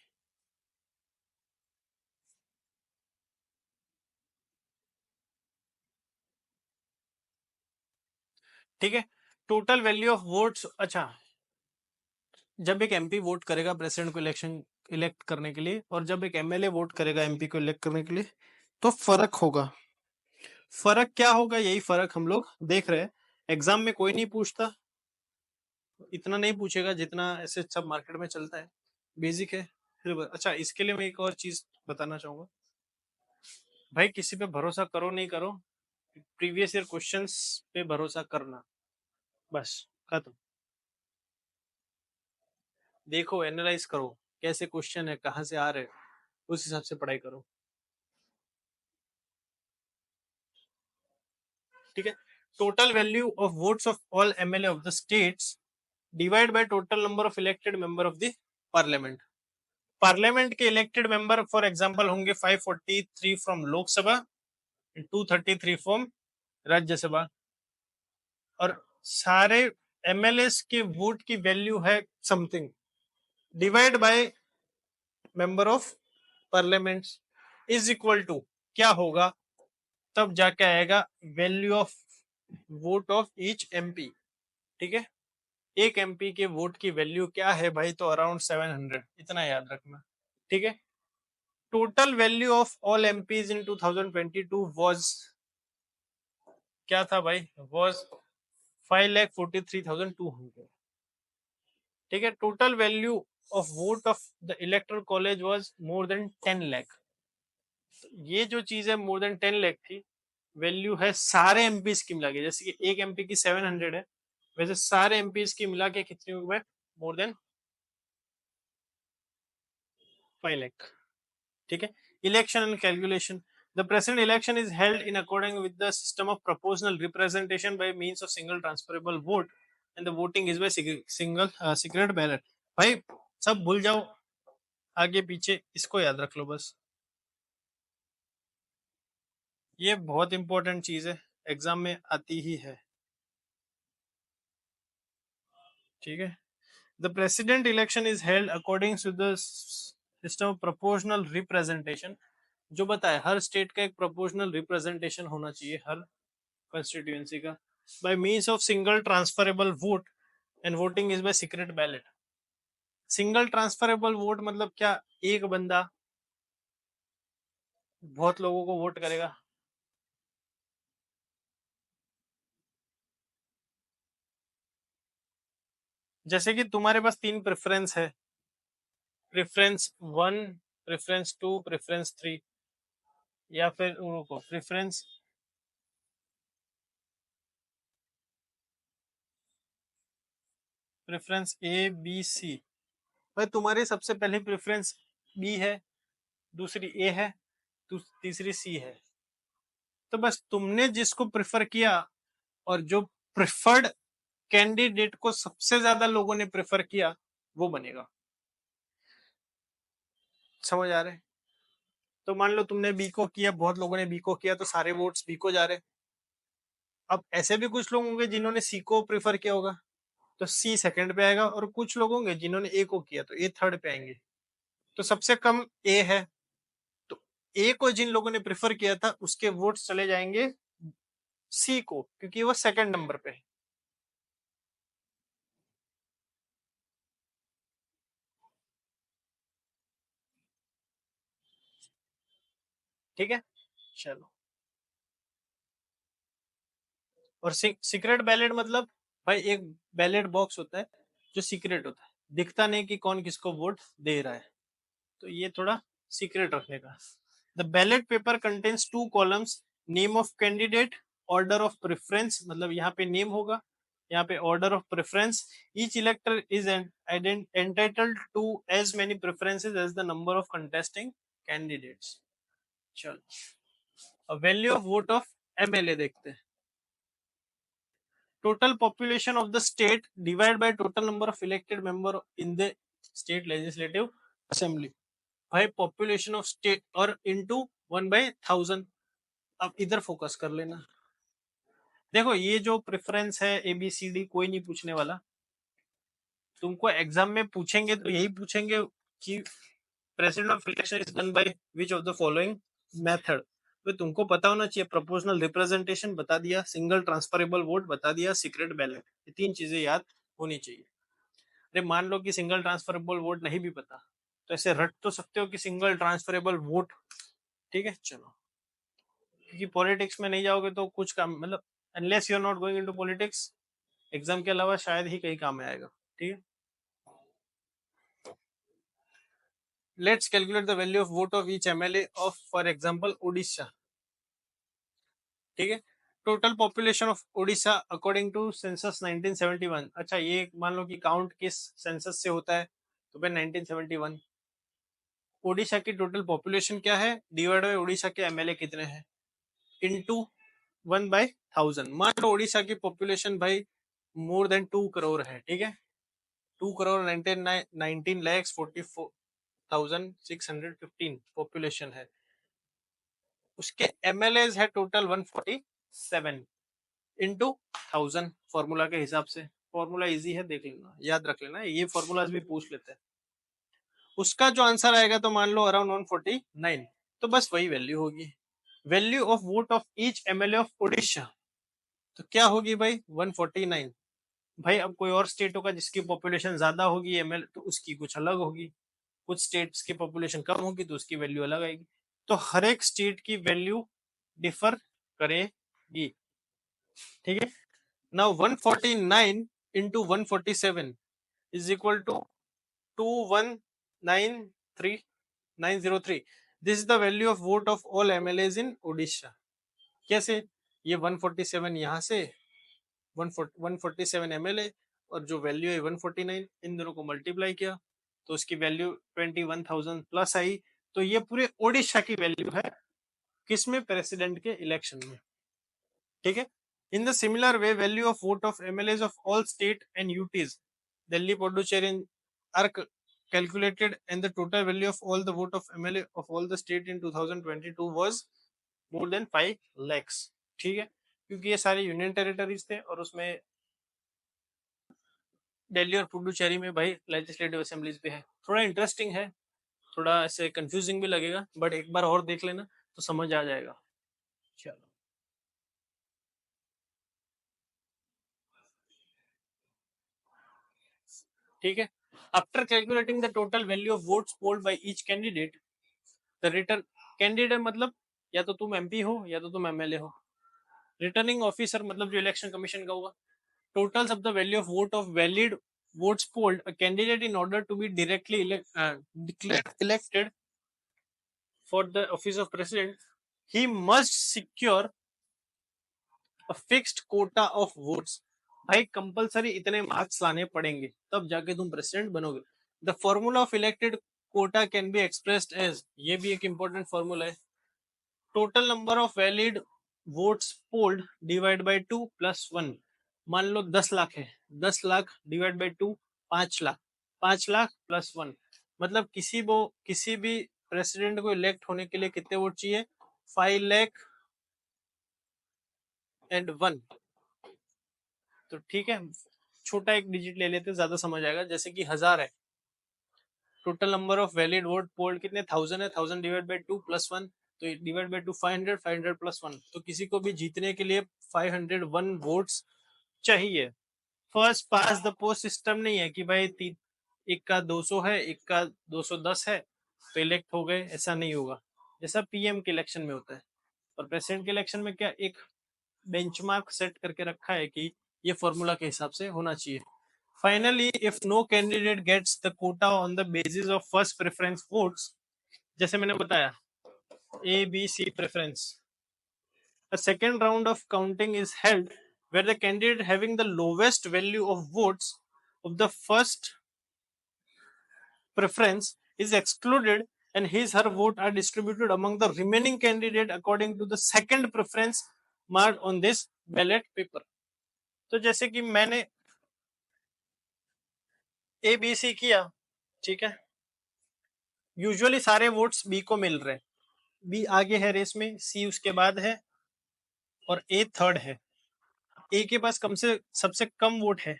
ठीक है। टोटल वैल्यू ऑफ वोट्स, अच्छा, जब एक एमपी वोट करेगा प्रेसिडेंट को इलेक्शन इलेक्ट करने के लिए और जब एक एमएलए वोट करेगा एमपी को इलेक्ट करने के लिए तो फर्क होगा। फर्क क्या होगा, यही फर्क हम लोग देख रहे हैं। एग्जाम में कोई नहीं पूछता, इतना नहीं पूछेगा जितना ऐसे सब मार्केट में चलता है, बेसिक है। फिर अच्छा, इसके लिए मैं एक और चीज बताना चाहूंगा, भाई किसी पे भरोसा करो नहीं करो, प्रीवियस ईयर क्वेश्चंस पे भरोसा करना, बस खत्म। देखो, एनालाइज करो कैसे क्वेश्चन है, कहाँ से आ रहे हैं, उस हिसाब से पढ़ाई करो, ठीक है। Total value of votes of all MLA of the states divide by total number of elected member of the parliament. Parliament के इलेक्टेड मेंबर फॉर एग्जांपल होंगे 543 फ्रॉम लोकसभा, 233 फ्रॉम राज्यसभा, और सारे एमएलए के वोट की वैल्यू है something, divide by member of parliament is equal to क्या होगा, तब जाके आएगा value of vote of each MP, ठीक है। एक एमपी के वोट की वैल्यू क्या है भाई, तो अराउंड 700, इतना याद रखना, ठीक है। Total value of all MPs in 2022 was क्या था भाई, वाज 5,43,200, ठीक है। Total value of vote of the electoral college was more than 10 lakh. ये जो चीज है मोर देन 10 लाख थी, वैल्यू है सारे एमपी की मिला के, जैसे कि एक एमपी की 700 है, वैसे सारे एमपी की मिला के कितनी हुई, मोर देन 5 लाख, ठीक है। Election and calculation, the president election is held in according with the system of proportional representation by means of single transferable vote and the voting is by single secret ballot. भाई सब भूल जाओ आगे पीछे, इसको याद रख लो बस, ये बहुत इंपॉर्टेंट चीज है, एग्जाम में आती ही है, ठीक है। The president election is held according to the system of proportional representation, जो बताए हर स्टेट का एक प्रोपोर्शनल रिप्रेजेंटेशन होना चाहिए हर कंस्टिट्यूएंसी का, by means of single transferable vote and voting is by secret ballot. Single transferable vote मतलब क्या, एक बंदा बहुत लोगों को वोट करेगा, जैसे कि तुम्हारे पास तीन प्रेफरेंस है, preference one, preference two, preference three, या फिर रुको, preference preference A B C. भाई तुम्हारी सबसे पहली प्रेफरेंस बी है, दूसरी ए है, तीसरी सी है, तो बस तुमने जिसको प्रेफर किया, और जो प्रेफर्ड कैंडिडेट को सबसे ज्यादा लोगों ने प्रेफर किया वो बनेगा, समझ आ रहे हैं। तो मान लो तुमने बी को किया, बहुत लोगों ने बी को किया, तो सारे वोट्स बी को जा रहे। अब ऐसे भी कुछ लोग होंगे जिन्होंने सी को प्रेफर किया होगा, तो सी सेकंड पे आएगा, और कुछ लोग होंगे जिन्होंने ए को किया तो ए थर्ड पे आएंगे, तो सबसे कम ए है, तो ए को जिन लोगों ने प्रेफर किया था उसके वोट्स चले जाएंगे सी को, क्योंकि वो सेकंड नंबर पे है, ठीक है। चलो, और सीक्रेट बैलेट मतलब, भाई एक बैलेट बॉक्स होता है जो सीक्रेट होता है, दिखता नहीं कि कौन किसको वोट दे रहा है, तो ये थोड़ा सीक्रेट रखने का। The ballot paper contains two columns, name of candidate, order of preference, मतलब यहाँ पे नेम होगा, यहाँ पे order of preference, each elector is entitled to as many preferences as the number of contesting candidates. चलो, value of vote of MLA देखते हैं। Total population of the state divide by total number of elected member in the state legislative assembly. भाई population of state और into 1/1000। अब इधर focus कर लेना, देखो ये जो प्रेफरेंस है ABCD कोई नहीं पूछने वाला, तुमको एग्जाम में पूछेंगे तो यही पूछेंगे कि president of election is done by which of the following method, तो तुमको पता होना चाहिए, प्रोपोर्शनल रिप्रेजेंटेशन बता दिया, सिंगल ट्रांसफरेबल वोट बता दिया, सीक्रेट बैलेट, ये तीन चीजें याद होनी चाहिए। अरे मान लो कि सिंगल ट्रांसफरेबल वोट नहीं भी पता, तो ऐसे रट तो सकते हो कि सिंगल ट्रांसफरेबल वोट, ठीक है। चलो, क्योंकि पॉलिटिक्स में नहीं जाओगे तो कुछ काम, मतलब unless you are not going into politics, exam के अलावा शायद ही कहीं काम में आएगा। ठीक है, let's calculate the value of vote of each MLA of for example Odisha. ठीक है, total population of Odisha according to census 1971। अच्छा, ये मान लो कि काउंट किस सेंसस से होता है, तो भाई 1971। उड़ीसा की टोटल पॉपुलेशन क्या है, डिवाइड बाय उड़ीसा के एमएलए कितने हैं, इनटू 1/1000। मान लो उड़ीसा की पॉपुलेशन भाई मोर देन 2 करोड़ है। ठीक है, 2 करोड़ 19 लैक्स 44,615 पॉपुलेशन है। उसके एमएलए है टोटल 147 इंटू 1000 फॉर्मूला के हिसाब से। फॉर्मूला इजी है, देख लेना, याद रख लेना, ये फॉर्मूलाज भी पूछ लेते हैं। उसका जो आंसर आएगा तो मान लो अराउंड 149, तो बस वही वैल्यू होगी। Value of vote of each MLA of Orissa तो क्या होगी भाई, 149। भाई अब कोई और स्टेट होगा जिसकी पॉपुलेशन ज्यादा होगी एमएल, तो उसकी कुछ अलग होगी। कुछ स्टेट्स की पॉपुलेशन कम होगी तो उसकी वैल्यू अलग आएगी। तो हर एक स्टेट की वैल्यू डिफर करेगी। ठीक है, now 149 into 147 is equal to 2193903। This is the value of vote of all MLAs in Orissa. कैसे, ये 147 यहाँ से 147 एमएलए और जो वैल्यू है 149, इन दोनों को मल्टीप्लाई किया तो उसकी वैल्यू 21,000 प्लस आई। तो ये पूरे ओडिशा की वैल्यू है, किसमें, प्रेसिडेंट के इलेक्शन में। ठीक है, in the similar way value of vote of MLA of all state and UTs Delhi Puducherry are calculated and the total value of all the vote of MLA of all the state in 2022 was more than 5 lakhs। ठीक है, क्योंकि ये सारे union territories थे और उसमें दिल्ली और पुडुचेरी में भाई लेजिस्लेटिव असेंबलीज भी है। थोड़ा इंटरेस्टिंग है, थोड़ा ऐसे कंफ्यूजिंग भी लगेगा, बट एक बार और देख लेना तो समझ आ जाएगा। चलो, ठीक है, after calculating the total value of votes polled by each candidate the return, candidate मतलब या तो तुम एमपी हो या तो तुम एमएलए हो, रिटर्निंग ऑफिसर मतलब जो इलेक्शन कमीशन का होगा, totals of the value of vote of valid votes polled a candidate in order to be directly declared elected for the office of president, he must secure a fixed quota of votes। भाई compulsory इतने marks लाने पड़ेंगे तब जाके तुम president बनोगे। The formula of elected quota can be expressed as, ये भी एक इंपॉर्टेंट फॉर्मूला है, total number of valid votes polled divide by 2 plus 1। मान लो 10 लाख है, 10 lakh divide by 2 5 lakh, 5 lakh plus 1, मतलब किसी भी प्रेसिडेंट को इलेक्ट होने के लिए कितने वोट चाहिए, 5 लाख एंड 1। तो ठीक है, छोटा एक डिजिट ले लेते, ज्यादा समझ आएगा, जैसे कि 1000 है, total number of valid vote polled कितने, 1000 है, 1000 डिवाइड बाय 2 प्लस 1, तो डिवाइड बाय 2 500, 500 प्लस 1, तो किसी को भी जीतने के लिए 501 वोट्स चाहिए। First pass the post system नहीं है कि भाई एक का 200 है, एक का 210 है तो इलेक्ट हो गए, ऐसा नहीं होगा, जैसा पीएम के इलेक्शन में होता है। और प्रेसिडेंट के इलेक्शन में क्या एक बेंचमार्क सेट करके रखा है कि ये फॉर्मूला के हिसाब से होना चाहिए। Finally if no candidate gets the quota on the basis of first preference votes, जैसे मैंने बताया A B C preference, a second round of counting is held where the candidate having the lowest value of votes of the first preference is excluded and his her vote are distributed among the remaining candidate according to the second preference marked on this ballot paper। तो जैसे कि मैंने ए B सी किया, ठीक है, usually सारे votes B को मिल रहे हैं, बी आगे है रेस में, सी उसके बाद है और ए थर्ड है। ए के पास कम से सबसे कम वोट है,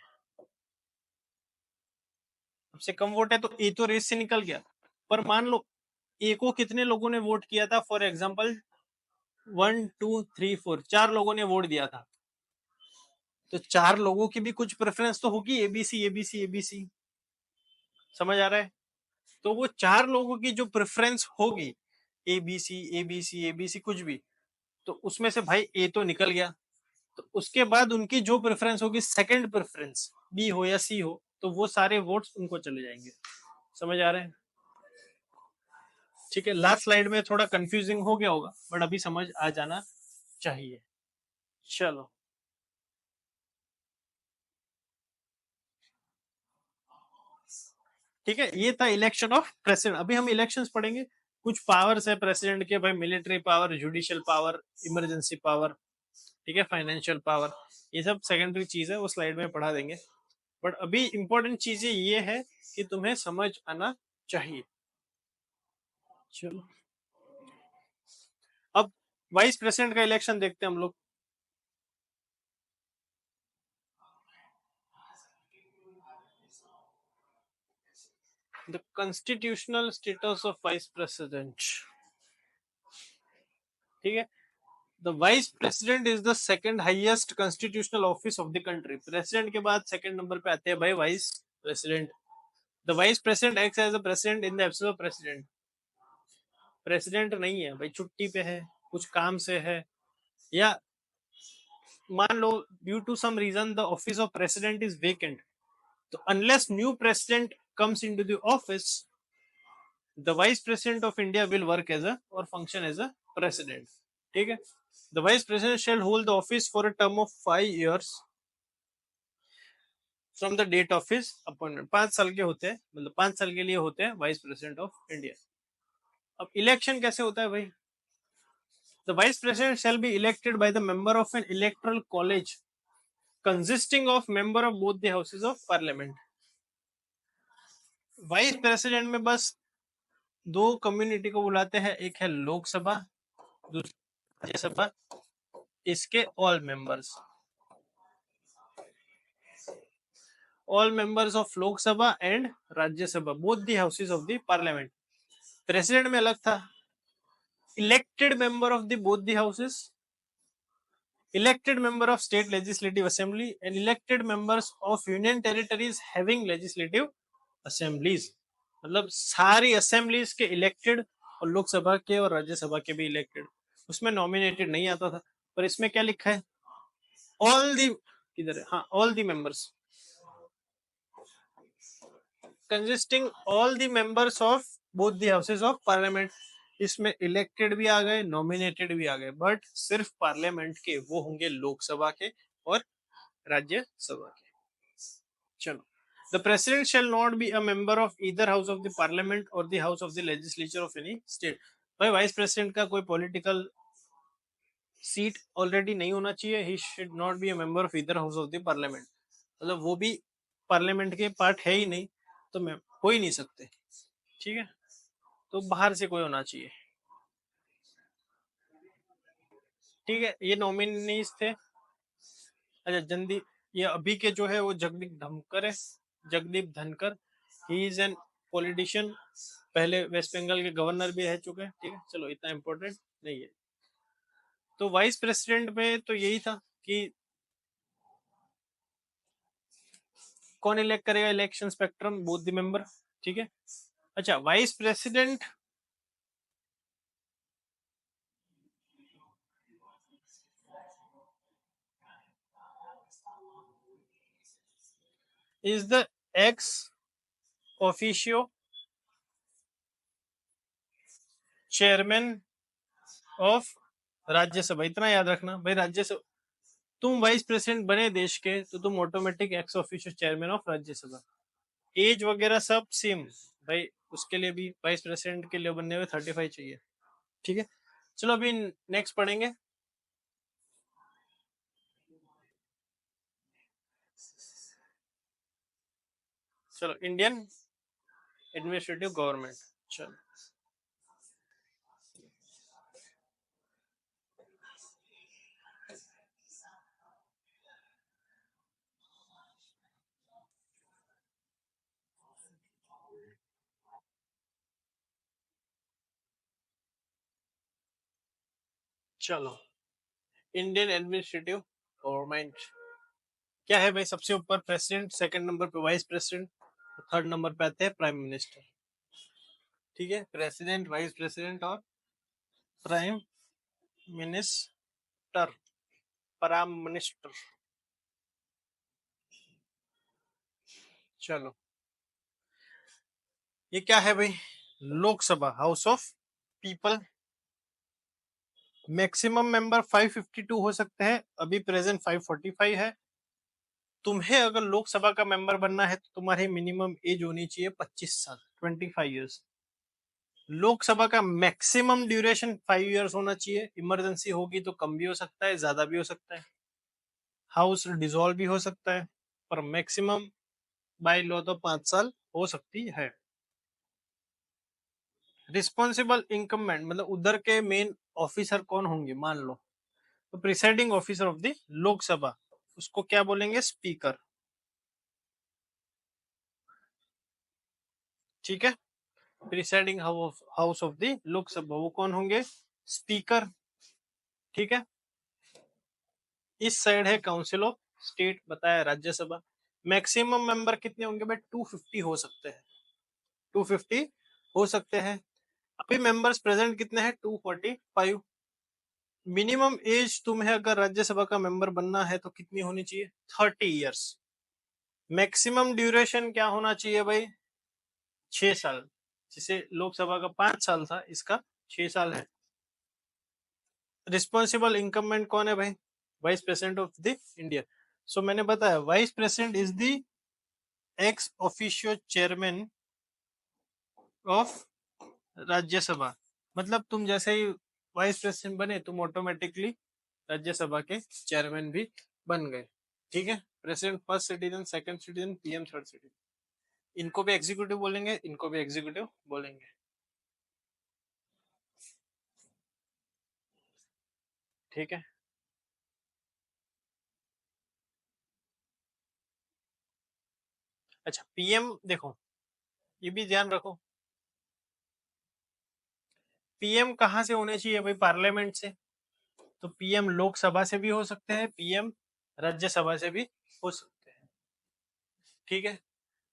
सबसे कम वोट है, तो ए तो रेस से निकल गया। पर मान लो ए को कितने लोगों ने वोट किया था, फॉर एग्जाम्पल 1 2 3 4, 4 लोगों ने वोट दिया था, तो 4 लोगों की भी कुछ प्रेफरेंस तो होगी, एबीसी एबीसी एबीसी, समझ आ रहा है। तो वो 4 लोगों की जो प्रेफरेंस होगी, एबीसी एबीसी एबीसी कुछ भी, तो उसमें से भाई ए तो निकल गया, तो उसके बाद उनकी जो प्रेफरेंस होगी, सेकंड प्रेफरेंस बी हो या सी हो, तो वो सारे वोट्स उनको चले जाएंगे। समझ आ रहे हैं? ठीक है, लास्ट स्लाइड में थोड़ा कंफ्यूजिंग हो गया होगा, बट अभी समझ आ जाना चाहिए। चलो, ठीक है, ये था इलेक्शन ऑफ प्रेसिडेंट। अभी हम इलेक्शंस पढ़ेंगे। कुछ पावर्स है प्रेसिडेंट के भाई, military power, judicial power, emergency power, ठीक है, फाइनेंशियल पावर, ये सब सेकेंडरी चीज है, वो स्लाइड में पढ़ा देंगे। बट अभी इंपॉर्टेंट चीजें ये है कि तुम्हें समझ आना चाहिए। चलो, अब वाइस प्रेसिडेंट का इलेक्शन देखते हैं हम लोग। The constitutional status of vice president, ठीक है। The vice president is the second highest constitutional office of the country. President के बाद सेकंड नंबर पे आते हैं भाई vice president. The vice president acts as a president in the absence of president. President नहीं है भाई, छुट्टी पे है, कुछ काम से है, या मान लो due to some reason the office of president is vacant, तो unless new president comes into the office, the vice president of India will work as a और फंक्शन एज अ प्रेसिडेंट। ठीक है, the vice president shall hold the office for a term of 5 years from the date of his appointment. 5 साल के होते हैं, मतलब 5 साल के लिए होते हैं वाइस प्रेसिडेंट ऑफ इंडिया। अब इलेक्शन कैसे होता है भाई? The vice president shall be elected by the member of an electoral college consisting of member of both the houses of parliament. Vice president में बस दो कम्युनिटी को बुलाते हैं, एक है लोकसभा, दूसरी राज्यसभा, इसके all members of Lok Sabha and Rajya Sabha, both the houses of the parliament. President में अलग था, elected member of the both the houses, elected member of state legislative assembly and elected members of union territories having legislative assemblies। मतलब सारी assemblies के elected, और लोकसभा के और राज्यसभा के भी इलेक्टेड। उसमें नॉमिनेटेड नहीं आता था, पर इसमें क्या लिखा है? ऑल दी, किधर है, हाँ, all the members consisting all the members of both the houses of parliament. इसमें इलेक्टेड भी आ गए, नॉमिनेटेड भी आ गए, बट सिर्फ पार्लियामेंट के वो होंगे लोकसभा के और राज्यसभा के। चलो, the president shall not be a member of either house of the Parliament or the house of the legislature of any state. भाई वाइस प्रेसिडेंट का कोई पॉलिटिकल सीट ऑलरेडी नहीं होना चाहिए, he should not be a member of either house of the Parliament, मतलब वो भी parliament के पार्ट है ही नहीं, तो मैं हो ही नहीं सकते। ठीक है, तो बाहर से कोई होना चाहिए। ठीक है, ये नॉमिनीज थे। अच्छा, जंदी, ये अभी के जो है वो जगदीप धनकर है, जगदीप धनकर। ही इज एन पॉलिटिशियन, पहले वेस्ट बंगाल के गवर्नर भी रह चुके हैं। ठीक है, चलो इतना इंपॉर्टेंट नहीं है। तो वाइस प्रेसिडेंट में तो यही था कि कौन इलेक्ट करेगा, election spectrum, both the member. ठीक है, अच्छा, vice president is the ex officio chairman of Rajya Sabha. इतना याद रखना भाई, राज्यसभा, तुम वाइस प्रेसिडेंट बने देश के तो तुम automatic ex officio chairman of Rajya Sabha. Age वगैरह सब सेम भाई, उसके लिए भी वाइस प्रेसिडेंट के लिए बनने में 35 चाहिए। ठीक है, चलो अभी नेक्स्ट पढ़ेंगे। चलो, इंडियन एडमिनिस्ट्रेटिव गवर्नमेंट। चलो, चलो, इंडियन एडमिनिस्ट्रेटिव गवर्नमेंट क्या है भाई? सबसे ऊपर प्रेसिडेंट, सेकंड नंबर पे वाइस प्रेसिडेंट, थर्ड नंबर पे आते हैं प्राइम मिनिस्टर। ठीक है, प्रेसिडेंट, वाइस प्रेसिडेंट और prime minister. Minister, prime minister. चलो, ये क्या है भाई? Lok Sabha, house of people. Maximum member 552 हो सकते हैं, अभी प्रेजेंट 545 है। तुम्हें अगर लोकसभा का मेंबर बनना है तो तुम्हारी मिनिमम एज होनी चाहिए 25 साल, 25 ईयर्स। लोकसभा का मैक्सिमम ड्यूरेशन 5 ईयर्स होना चाहिए। इमरजेंसी होगी तो कम भी हो सकता है, ज्यादा भी हो सकता है, हाउस डिसॉल्व भी हो सकता है, पर मैक्सिमम बाय लॉ तो 5 साल हो सकती है। रिस्पॉन्सिबल इनकम्बेंट मतलब उधर के मेन ऑफिसर कौन होंगे, मान लो तो presiding officer of the Lok Sabha, उसको क्या बोलेंगे? स्पीकर। ठीक है, presiding house of the Lok Sabha वो कौन होंगे? स्पीकर। ठीक है, इस साइड है काउंसिल ऑफ स्टेट, बताया राज्यसभा। मैक्सिमम मेंबर कितने होंगे भाई? 250 हो सकते हैं, 250 हो सकते हैं। अभी मेंबर्स प्रेजेंट कितने हैं? 245। मिनिमम एज तुम्हें अगर राज्यसभा का मेंबर बनना है तो कितनी होनी चाहिए? 30 ईयर्स। मैक्सिमम ड्यूरेशन क्या होना चाहिए भाई? 6 साल। जिसे लोकसभा का 5 साल था, इसका 6 साल है। रिस्पॉन्सिबल इनकम्बेंट कौन है भाई? Vice president of the India. So मैंने बताया vice president is the ex officio chairman of Rajya Sabha. मतलब तुम जैसे ही वाइस प्रेसिडेंट बने तुम ऑटोमेटिकली राज्यसभा के चेयरमैन भी बन गए। ठीक है, president first citizen, second citizen, PM third citizen. इनको भी एग्जीक्यूटिव बोलेंगे, इनको भी एग्जीक्यूटिव बोलेंगे। ठीक है, अच्छा पीएम देखो, ये भी ध्यान रखो, पीएम कहाँ से होने चाहिए भाई? पार्लियामेंट से। तो पीएम लोकसभा से भी हो सकते हैं, पीएम राज्यसभा से भी हो सकते हैं। ठीक है,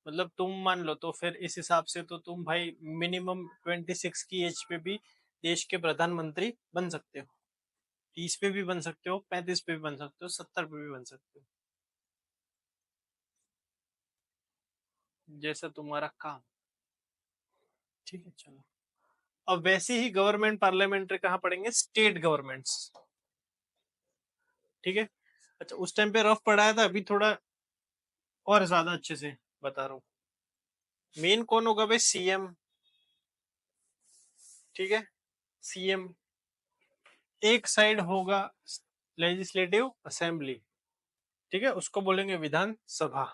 मतलब तुम मान लो तो फिर इस हिसाब से तो तुम भाई मिनिमम 26 की एज पे भी देश के प्रधानमंत्री बन सकते हो, 30 पे भी बन सकते हो, 35 पे भी बन सकते हो, 70 पे भी बन सकते हो, जैसा तुम्हारा काम। ठीक है, चलो। अब वैसे ही गवर्नमेंट पार्लियामेंट्री कहाँ पढ़ेंगे? State governments. ठीक है, अच्छा उस टाइम पे रफ पढ़ाया था, अभी थोड़ा और ज्यादा अच्छे से बता रहा हूँ। मेन कौन होगा भाई? सीएम। ठीक है, सीएम। एक साइड होगा लेजिस्लेटिव असेंबली। ठीक है, उसको बोलेंगे विधान सभा।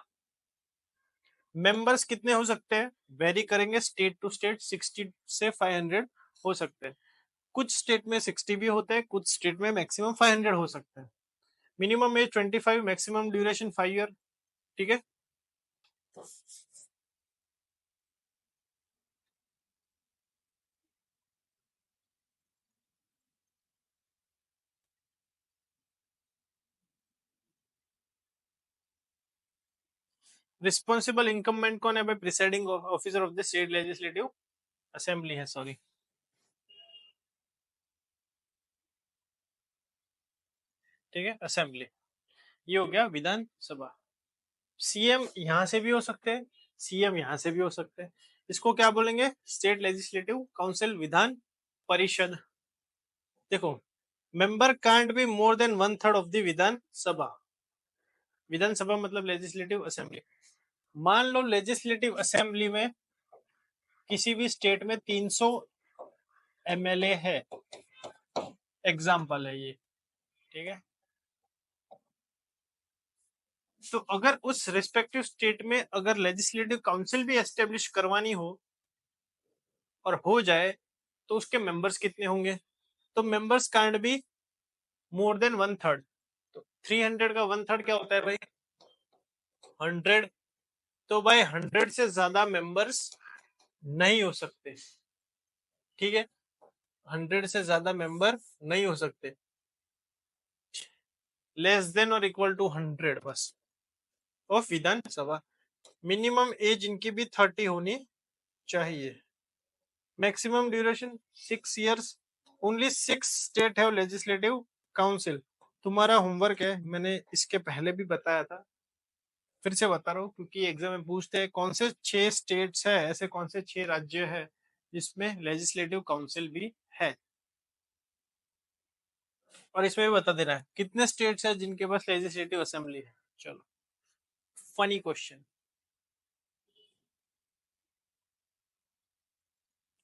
मेंबर्स कितने हो सकते हैं? वेरी करेंगे स्टेट टू स्टेट, 60 से 500 हो सकते हैं। कुछ स्टेट में 60 भी होते हैं, कुछ स्टेट में मैक्सिमम 500 हो सकते हैं। Minimum age 25, maximum duration 5 year. ठीक है, रिस्पॉन्सिबल इनकम्बेंट कौन है भाई? Presiding officer of the state legislative assembly है, सॉरी। ठीक है, असेंबली। ये हो गया विधान सभा। सीएम यहां से भी हो सकते हैं, सीएम यहां से भी हो सकते हैं। इसको क्या बोलेंगे? State legislative council, Vidhan Parishad. देखो, member can't be more than 1/3 of the Vidhan Sabha. विधानसभा मतलब लेजिस्लेटिव असेंबली। मान लो लेजिस्लेटिव असेंबली में किसी भी स्टेट में 300 एमएलए है, एग्जाम्पल है ये। ठीक है, तो अगर उस रिस्पेक्टिव स्टेट में अगर लेजिस्लेटिव काउंसिल भी एस्टेब्लिश करवानी हो और हो जाए तो उसके मेंबर्स कितने होंगे? तो members can't be more than 1/3। तो 300 का 1/3 क्या होता है भाई? 100। तो भाई 100 से ज्यादा मेंबर्स नहीं हो सकते। ठीक है, 100 से ज्यादा मेंबर नहीं हो सकते, लेस देन और इक्वल टू 100 बस ऑफ विधानसभा। मिनिमम एज इनकी भी 30 होनी चाहिए। Maximum duration 6 years. Only 6 state have legislative council. तुम्हारा होमवर्क है, मैंने इसके पहले भी बताया था, फिर से बता रहा हूँ, क्योंकि एग्जाम में पूछते हैं कौन से 6 स्टेट्स है, ऐसे कौन से 6 राज्य है जिसमें लेजिस्लेटिव काउंसिल भी है। और इसमें भी बता देना है कितने स्टेट्स है जिनके पास लेजिस्लेटिव असेंबली है। चलो, फनी क्वेश्चन।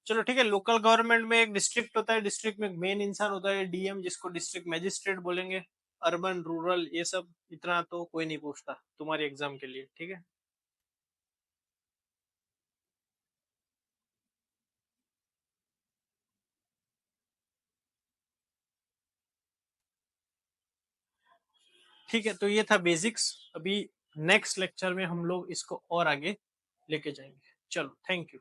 चलो ठीक है, लोकल गवर्नमेंट में एक डिस्ट्रिक्ट होता है, डिस्ट्रिक्ट में एक मेन इंसान होता है डीएम, जिसको डिस्ट्रिक्ट मजिस्ट्रेट बोलेंगे। अर्बन रूरल ये सब इतना तो कोई नहीं पूछता तुम्हारे एग्जाम के लिए, ठीक है। ठीक है, तो ये था बेसिक्स। अभी नेक्स्ट लेक्चर में हम लोग इसको और आगे लेके जाएंगे। चलो, थैंक यू।